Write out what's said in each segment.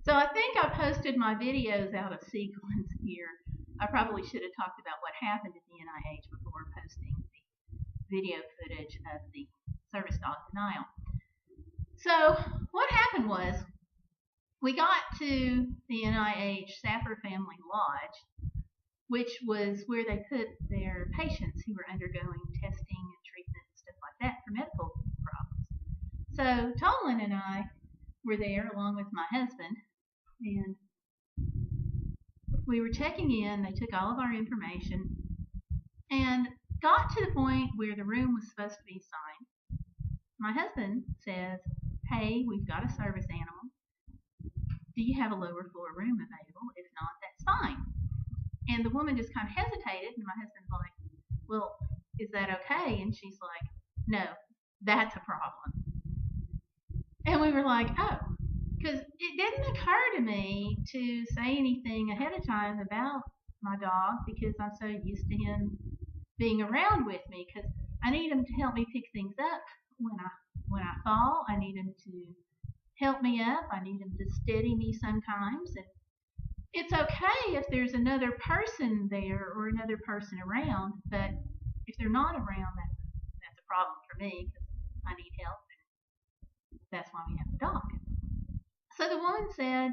So I think I posted my videos out of sequence here. I probably should have talked about what happened at the NIH before posting the video footage of the service dog denial. So what happened was we got to the NIH Sapper Family Lodge, which was where they put their patients who were undergoing testing and treatment and stuff like that for medical problems. So Tolan and I were there along with my husband, and we were checking in. They took all of our information and got to the point where the room was supposed to be assigned. My husband says, "Hey, we've got a service animal. Do you have a lower floor room available? If not, that's fine." And the woman just kind of hesitated, and my husband's like, "Well, is that okay?" And she's like, "No, that's a problem." And we were like, "Oh," because it didn't occur to me to say anything ahead of time about my dog because I'm so used to him being around with me, because I need him to help me pick things up when I fall. I need him to help me up. I need him to steady me sometimes. And it's okay if there's another person there or another person around, but if they're not around, that's a problem for me because I need help, and that's why we have the dog. So the woman said,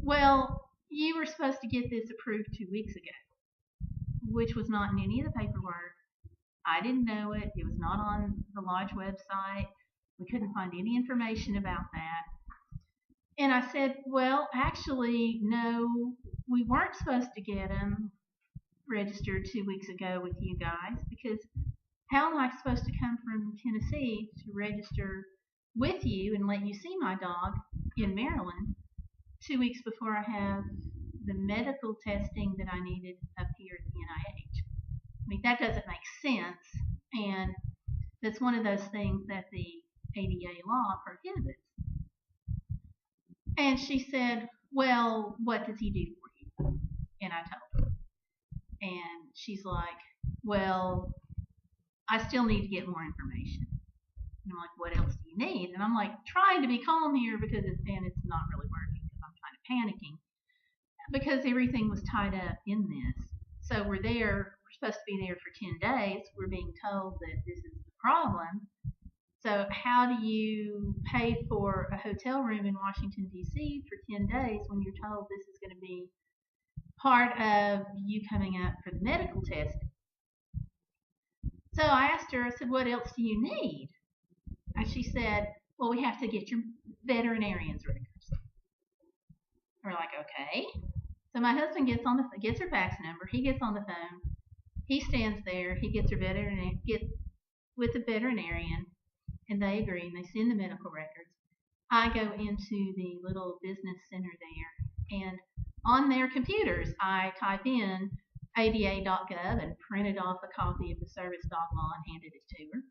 "Well, you were supposed to get this approved 2 weeks ago," which was not in any of the paperwork. I didn't know it. It was not on the lodge website. We couldn't find any information about that. And I said, "Well, actually, no, we weren't supposed to get them registered 2 weeks ago with you guys, because how am I supposed to come from Tennessee to register with you and let you see my dog in Maryland 2 weeks before I have the medical testing that I needed up here at the NIH? I mean, that doesn't make sense, and that's one of those things that the ADA law prohibits." And she said, "Well, what does he do for you?" And I told her. And she's like, "Well, I still need to get more information." And I'm like, "What else do you need?" And I'm like trying to be calm here because it's not really working because I'm kind of panicking because everything was tied up in this. So we're supposed to be there for 10 days. We're being told that this is the problem. So how do you pay for a hotel room in Washington, D.C. for 10 days when you're told this is going to be part of you coming up for the medical testing? So I asked her, I said, "What else do you need?" And she said, "Well, we have to get your veterinarian's records." We're like, "Okay." So my husband gets her fax number. He gets on the phone. He stands there. He gets with the veterinarian, and they agree, and they send the medical records. I go into the little business center there, and on their computers, I type in ada.gov and printed off a copy of the service dog law and handed it to her.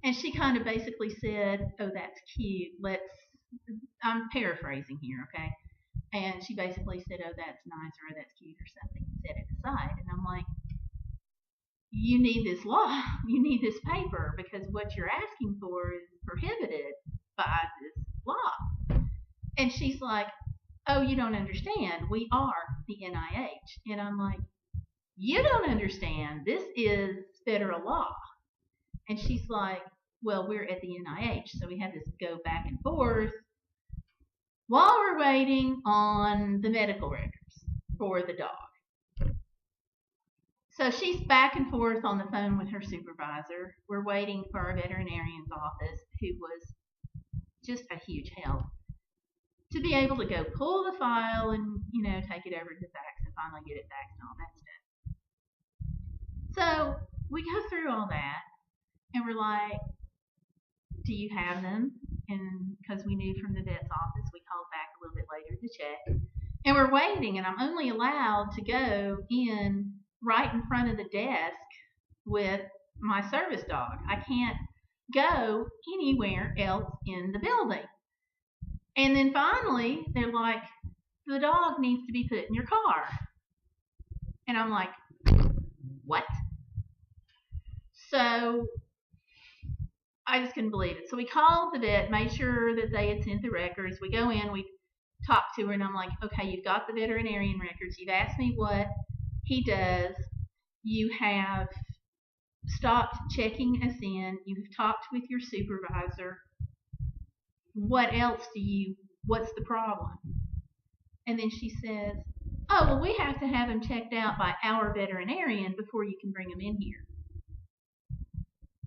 And she kind of basically said, "Oh, that's cute. I'm paraphrasing here, okay?" And she basically said, "Oh, that's nice," or "Oh, that's cute," or something, and set it aside. And I'm like, "You need this law. You need this paper, because what you're asking for is prohibited by this law." And she's like, "Oh, you don't understand. We are the NIH." And I'm like, "You don't understand. This is federal law." And she's like, "Well, we're at the NIH." So we have this go back and forth while we're waiting on the medical records for the dog. So she's back and forth on the phone with her supervisor. We're waiting for our veterinarian's office, who was just a huge help, to be able to go pull the file and, take it over to fax and finally get it faxed and all that stuff. So we go through all that, and we're like, "Do you have them?" And because we knew from the vet's office, we called back a little bit later to check. And we're waiting, and I'm only allowed to go in right in front of the desk with my service dog. I can't go anywhere else in the building. And then finally, they're like, "The dog needs to be put in your car." And I'm like, "What?" So I just couldn't believe it. So we called the vet, made sure that they had sent the records. We go in, we talk to her, and I'm like, okay, you've got the veterinarian records. You've asked me what he does. You have stopped checking us in. You've talked with your supervisor. What else what's the problem? And then she says, oh, well, we have to have him checked out by our veterinarian before you can bring him in here.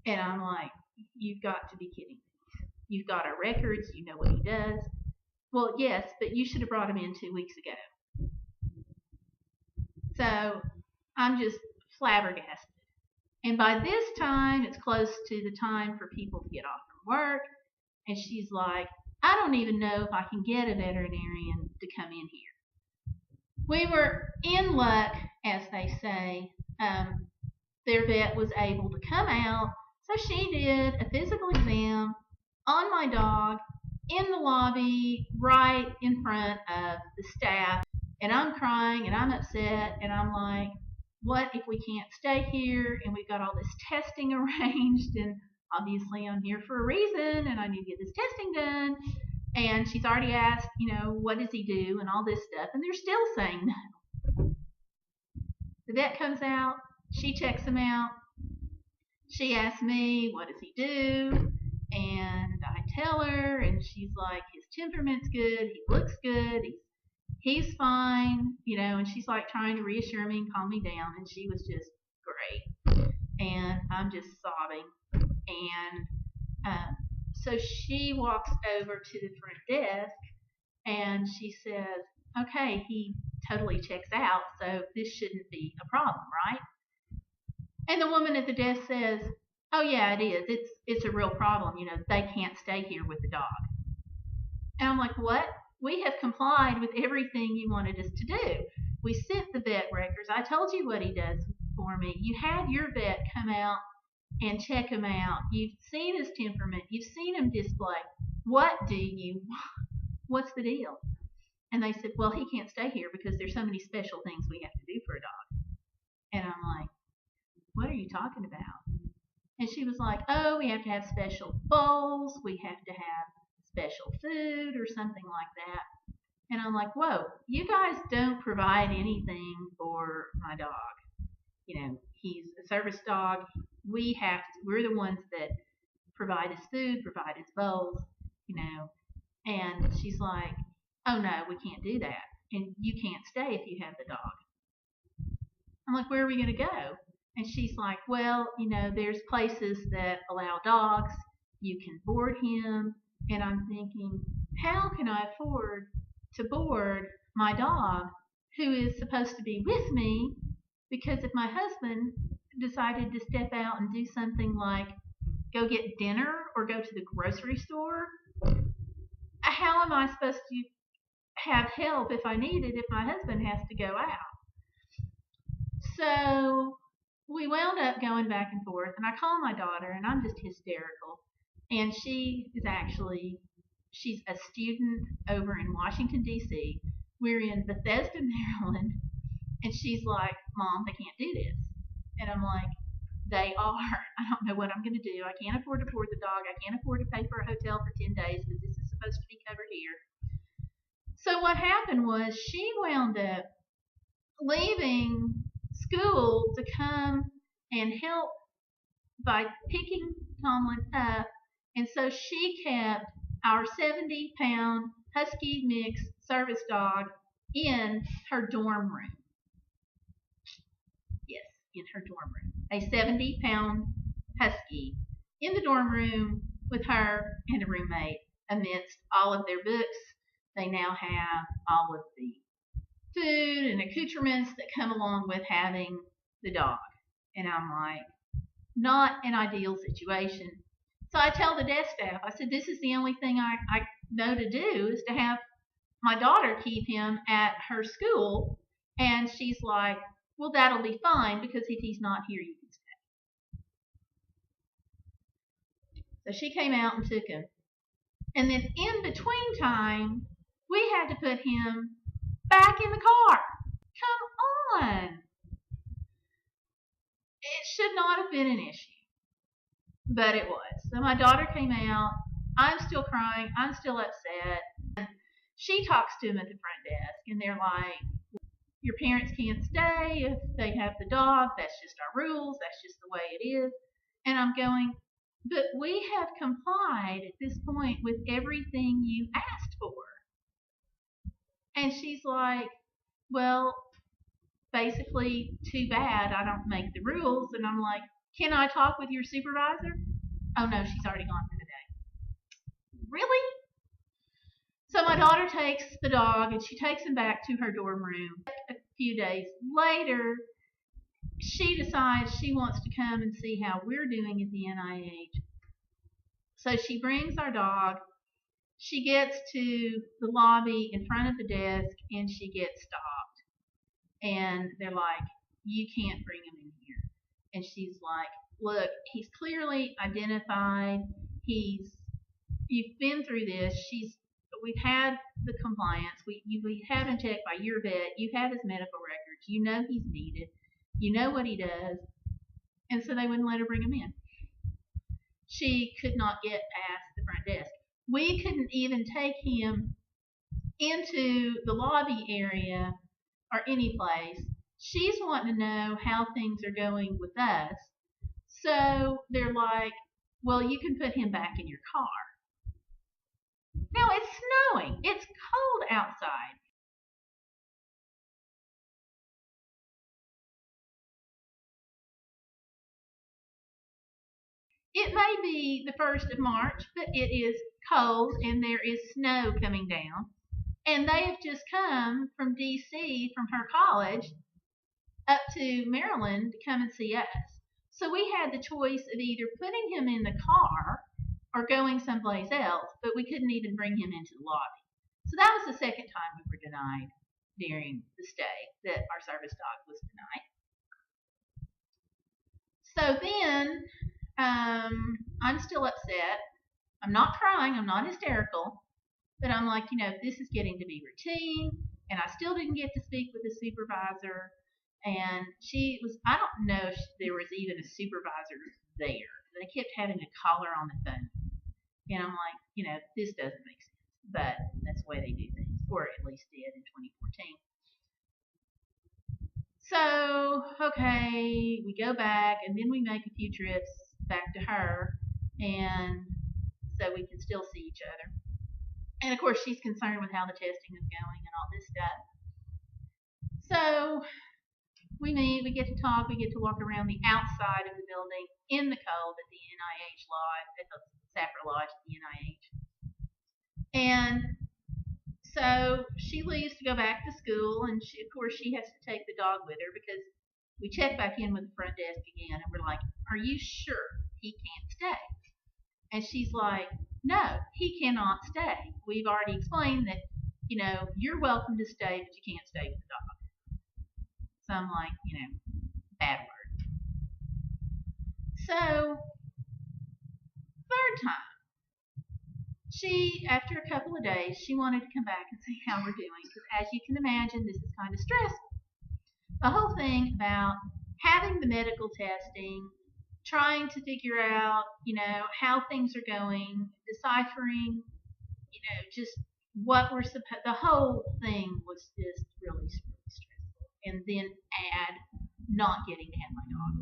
And I'm like, you've got to be kidding me. You've got our records. You know what he does. Well, yes, but you should have brought him in 2 weeks ago. So I'm just flabbergasted. And by this time, it's close to the time for people to get off from work. And she's like, I don't even know if I can get a veterinarian to come in here. We were in luck, as they say. Their vet was able to come out. So she did a physical exam on my dog in the lobby right in front of the staff. And I'm crying and I'm upset. And I'm like, what if we can't stay here and we've got all this testing arranged, and obviously I'm here for a reason and I need to get this testing done. And she's already asked, what does he do and all this stuff, and they're still saying no. The vet comes out, she checks him out. She asks me, what does he do? And I tell her, and she's like, his temperament's good, he looks good, he's fine, and she's like trying to reassure me and calm me down, and she was just great. And I'm just sobbing. And so she walks over to the front desk, and she says, okay, he totally checks out, so this shouldn't be a problem, right? And the woman at the desk says, oh yeah, it is. It's a real problem. They can't stay here with the dog. And I'm like, what? We have complied with everything you wanted us to do. We sent the vet records. I told you what he does for me. You had your vet come out and check him out. You've seen his temperament. You've seen him display. What's the deal? And they said, well, he can't stay here because there's so many special things we have to do for a dog. And I'm like, what are you talking about? And she was like, oh, we have to have special bowls. We have to have special food or something like that. And I'm like, whoa, you guys don't provide anything for my dog. He's a service dog. We're the ones that provide his food, provide his bowls, And she's like, oh no, we can't do that. And you can't stay if you have the dog. I'm like, where are we going to go? And she's like, well, there's places that allow dogs. You can board him. And I'm thinking, how can I afford to board my dog who is supposed to be with me? Because if my husband decided to step out and do something like go get dinner or go to the grocery store, how am I supposed to have help if I need it if my husband has to go out? So we wound up going back and forth, and I call my daughter, and I'm just hysterical. And she's a student over in Washington, D.C. We're in Bethesda, Maryland. And she's like, Mom, they can't do this. And I'm like, they are. I don't know what I'm going to do. I can't afford to board the dog. I can't afford to pay for a hotel for 10 days because this is supposed to be covered here. So what happened was she wound up leaving school to come and help by picking Tomlin up. And so she kept our 70-pound Husky mix service dog in her dorm room. Yes, in her dorm room. A 70-pound Husky in the dorm room with her and a roommate amidst all of their books. They now have all of the food and accoutrements that come along with having the dog. And I'm like, not an ideal situation. So I tell the desk staff, I said, this is the only thing I know to do is to have my daughter keep him at her school. And she's like, well, that'll be fine because if he's not here, you can stay. So she came out and took him. And then in between time, we had to put him back in the car. Come on. It should not have been an issue. But it was. So my daughter came out. I'm still crying. I'm still upset. She talks to him at the front desk, and they're like, your parents can't stay if they have the dog. That's just our rules. That's just the way it is. And I'm going, but we have complied at this point with everything you asked for. And she's like, well, basically, too bad I don't make the rules. And I'm like, can I talk with your supervisor? Oh, no, she's already gone for the day. Really? So my daughter takes the dog and she takes him back to her dorm room. A few days later, she decides she wants to come and see how we're doing at the NIH. So she brings our dog. She gets to the lobby in front of the desk and she gets stopped. And they're like, you can't bring him in here. And she's like, look, he's clearly identified. You've been through this. We've had the compliance. We had him checked by your vet. You have his medical records. You know he's needed. You know what he does. And so they wouldn't let her bring him in. She could not get past the front desk. We couldn't even take him into the lobby area or any place. She's wanting to know how things are going with us. So they're like, well, you can put him back in your car. Now it's snowing. It's cold outside. It may be the 1st of March, but it is cold and there is snow coming down. And they have just come from D.C., from her college, up to Maryland to come and see us. So we had the choice of either putting him in the car or going someplace else, but we couldn't even bring him into the lobby. So that was the second time we were denied during the stay that our service dog was denied. So then I'm still upset. I'm not crying. I'm not hysterical. But I'm like, this is getting to be routine. And I still didn't get to speak with the supervisor. And I don't know if there was even a supervisor there. They kept having a caller on the phone. And I'm like, this doesn't make sense. But that's the way they do things. Or at least did in 2014. So, okay, we go back. And then we make a few trips back to her. And so we can still see each other. And of course, she's concerned with how the testing is going and all this stuff. So we meet, we get to talk, we get to walk around the outside of the building in the cold at the NIH lodge, at the Safra Lodge at the NIH. And so she leaves to go back to school, and of course, she has to take the dog with her because we check back in with the front desk again, and we're like, are you sure he can't stay? And she's like, no, he cannot stay. We've already explained that, you're welcome to stay, but you can't stay with the dog. So I'm like, bad word. So, third time, after a couple of days, she wanted to come back and see how we're doing. Because as you can imagine, this is kind of stressful. The whole thing about having the medical testing, trying to figure out, how things are going, deciphering, just what we're supposed. The whole thing was just really, really stressful. And then add not getting to have my dog.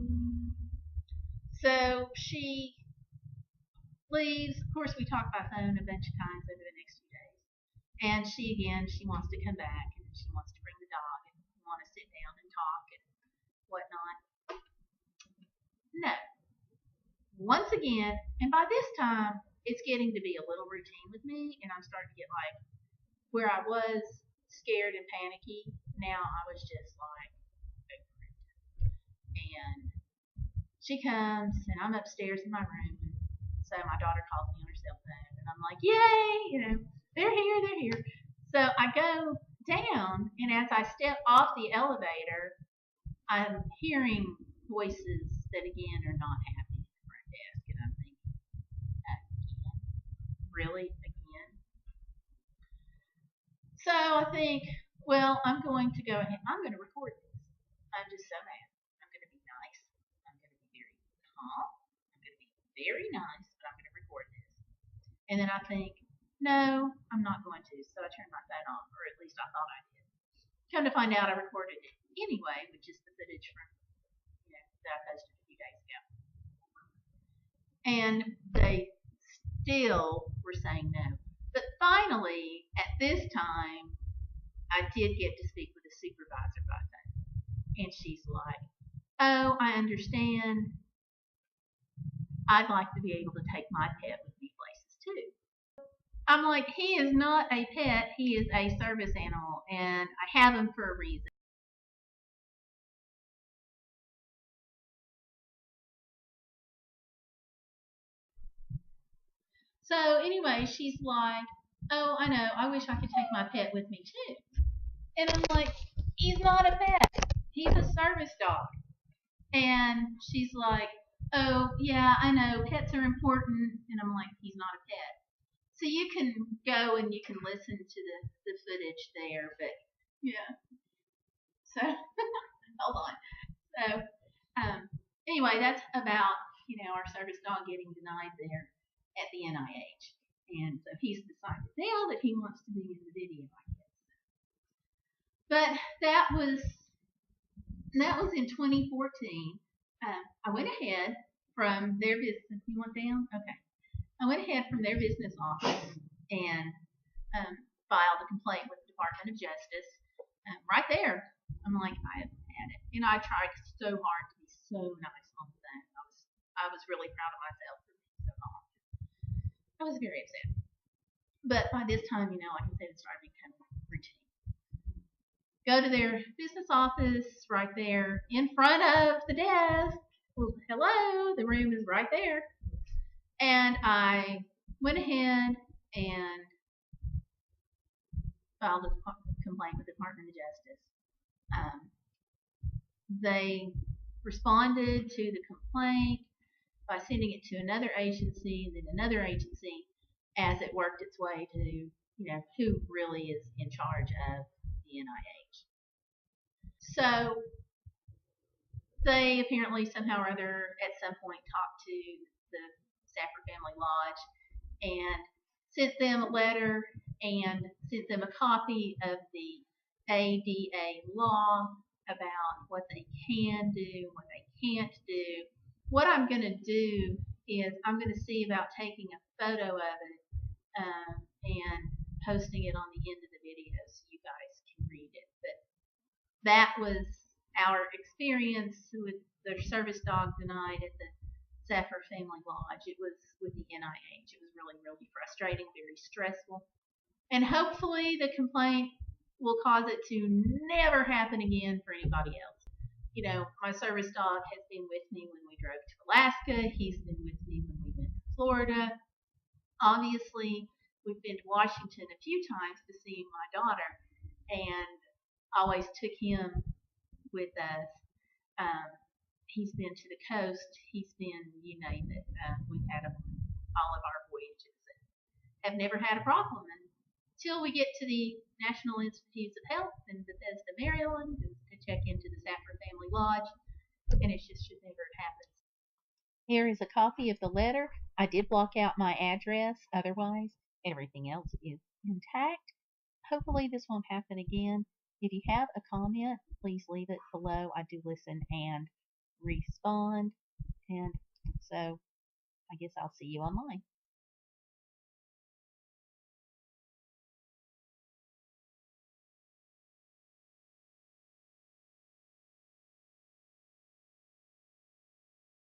So she leaves. Of course, we talked by phone a bunch of times over the next few days. And she wants to come back and she wants to bring the dog and we want to sit down and talk and whatnot. No. Once again, and by this time, it's getting to be a little routine with me, and I'm starting to get like where I was scared and panicky. Now I was just like, and she comes, and I'm upstairs in my room. So my daughter calls me on her cell phone, and I'm like, yay, they're here. So I go down, and as I step off the elevator, I'm hearing voices that again are not happy. Desk, and I'm thinking, again? Really? Again? So I think, well, I'm going to go ahead. I'm going to record this. I'm just so mad. I'm going to be nice. I'm going to be very calm. I'm going to be very nice, but I'm going to And then I think, no, I'm not going to. So I turned my phone off, or at least I thought I did. Come to find out, I recorded it anyway, which is the footage from that I posted a few days ago. And they still were saying no. But finally, at this time, I did get to speak with a supervisor by phone. And she's like, oh, I understand. I'd like to be able to take my pet with me places too. I'm like, he is not a pet, he is a service animal, and I have him for a reason. So anyway, she's like, oh, I know, I wish I could take my pet with me too. And I'm like, he's not a pet, he's a service dog. And she's like, oh, yeah, I know, pets are important. And I'm like, he's not a pet. So you can go and you can listen to the footage there, but yeah. So, hold on. So, anyway, that's about, our service dog getting denied there at the NIH. And so he's decided now that he wants to be in the video, I guess. But that was in 2014. I went ahead from their business. You want down? Okay. I went ahead from their business office and filed a complaint with the Department of Justice. Right there, I'm like, I haven't had it. I tried so hard to be so nice on the phone. I was really proud of myself for being so calm. I was very upset. But by this time, like I said, it started becoming routine. Go to their business office right there in front of the desk. Well, hello, the room is right there. And I went ahead and filed a complaint with the Department of Justice. They responded to the complaint by sending it to another agency and then another agency as it worked its way to, who really is in charge of the NIH. So they apparently somehow or other at some point talked to the Safford Family Lodge and sent them a letter and sent them a copy of the ADA law about what they can do, what they can't do. What I'm going to do is I'm going to see about taking a photo of it and posting it on the end of the video so you guys can read it. But that was our experience with their service dog denied at the Safford Family Lodge. It was with the NIH. It was really, really frustrating, very stressful. And hopefully the complaint will cause it to never happen again for anybody else. My service dog has been with me when we drove to Alaska. He's been with me when we went to Florida. Obviously, we've been to Washington a few times to see my daughter, and always took him with us. He's been to the coast. He's been, you name it. We've had him on all of our voyages and have never had a problem until we get to the National Institutes of Health in Bethesda, Maryland, to check into the Safford Family Lodge, and it just should never have happened. Here is a copy of the letter. I did block out my address. Otherwise, everything else is intact. Hopefully this won't happen again. If you have a comment, please leave it below. I do listen and respond. And so I guess I'll see you online.